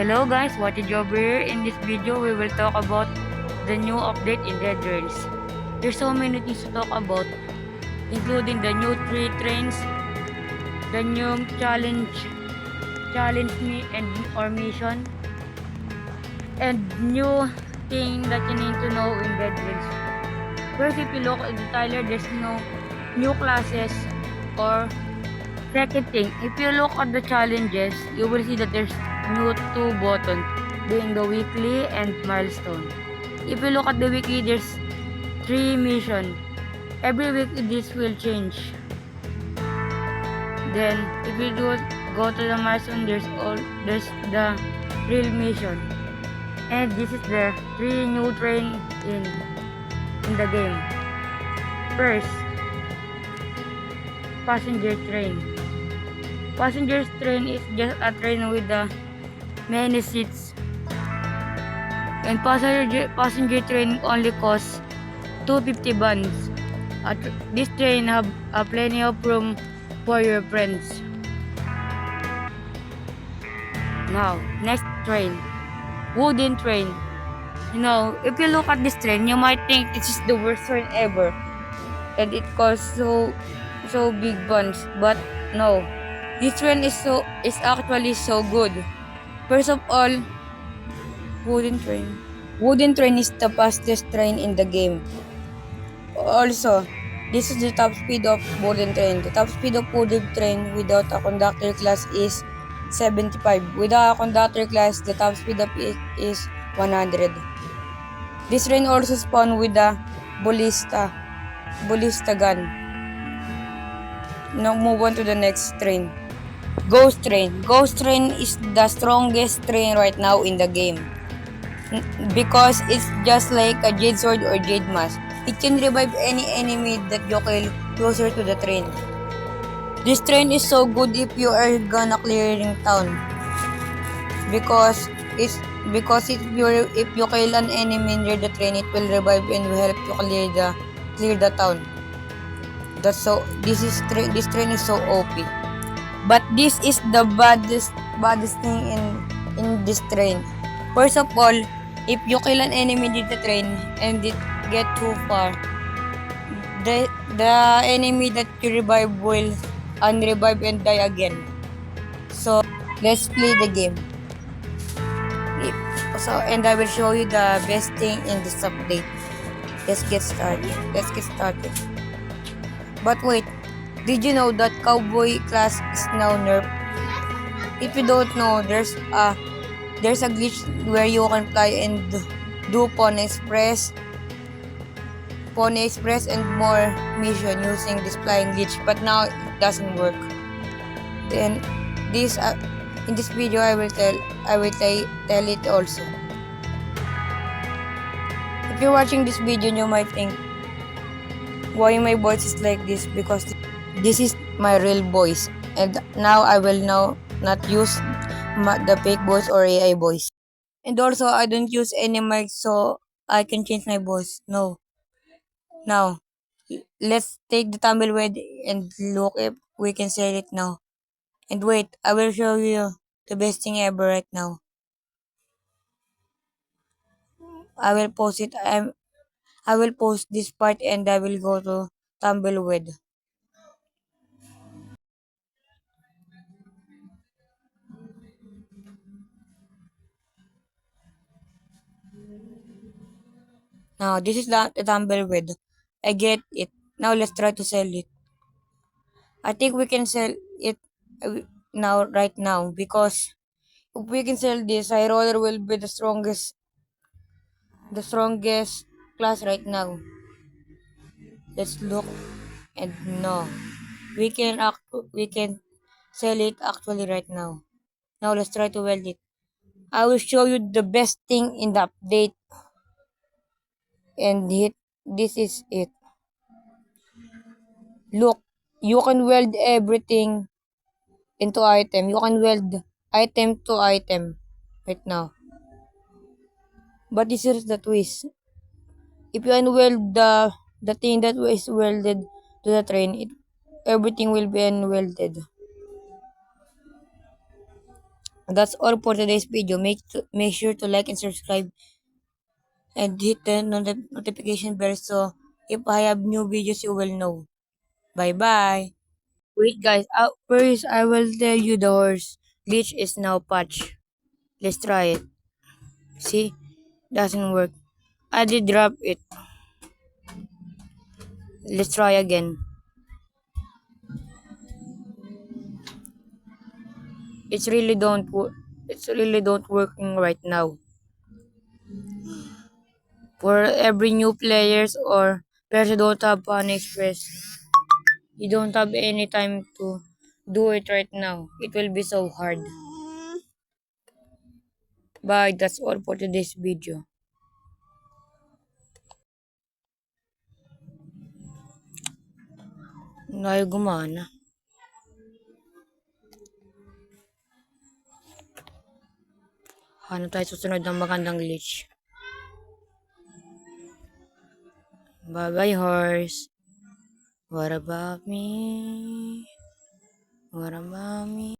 Hello guys, what is Job here? In this video, we will talk about the new update in Dead Rails. There's so many things to talk about, including the new 3 trains, the new challenge me and or mission, and new thing that you need to know in Dead Rails. First, if you look at the title, there's no new classes or second thing. If you look at the challenges, you will see that there's new 2 buttons, being the weekly and milestone. If you look at the weekly, there's 3 missions. Every week this will change. Then if you go to the milestone, there's the real mission. And this is the 3 new train in the game. First, passenger train. Passenger train is just a train with many seats. And passenger train only costs 250 buns. This train have plenty of room for your friends. Now, next train. Wooden train. You know, if you look at this train, you might think this is the worst train ever. And it costs so big buns. But no. This train is actually so good. First of all, wooden train. Wooden train is the fastest train in the game. Also, this is the top speed of wooden train. The top speed of wooden train without a conductor class is 75. Without a conductor class, the top speed of it is 100. This train also spawned with the ballista gun. Now move on to the next train. Ghost train. Ghost train is the strongest train right now in the game because it's just like a jade sword or jade mask. It can revive any enemy that you kill closer to the train. This train is so good if you are gonna clearing town because if you kill an enemy near the train, it will revive and will help you clear the town. This train is so OP. But this is the baddest thing in this train. First of all, if you kill an enemy in the train and it get too far, the enemy that you revive will unrevive and die again. So let's play the game. And I will show you the best thing in this update. Let's get started. But wait, did you know that cowboy class is now nerfed? If you don't know, there's a glitch where you can fly and do Pony Express and more mission using this flying glitch, but now it doesn't work. Then in this video I will tell it also. If you're watching this video, you might think, why my voice is like this? Because this is my real voice, and now I will not use the fake voice or AI voice. And also, I don't use any mic so I can change my voice. No. Now, let's take the tumbleweed and look if we can sell it now. And wait, I will show you the best thing ever right now. I will post it. I will post this part and I will go to tumbleweed. Now, this is the tumbleweed. I get it. Now, let's try to sell it. I think we can sell it right now because if we can sell this, High Roller will be the strongest class right now. Let's look, and no, we can sell it actually right now. Now let's try to weld it. I will show you the best thing in the update, and this is it. Look, you can weld everything into item. You can weld item to item right now. But this is the twist. If you unweld the thing that is welded to the train, everything will be unwelded. That's all for today's video. Make sure to like and subscribe and hit the notification bell so if I have new videos you will know. Bye bye. Wait guys, first I will tell you the horse glitch is now patched. Let's try it. See? Doesn't work. I did drop it. Let's try again. It's really don't working right now. For every new players who don't have Pony Express, you don't have any time to do it right now. It will be so hard. Bye, that's all for today's video. Ngayon gumana. Hanap tayo susunod ng magandang glitch. Bye bye horse. What about me? What about me?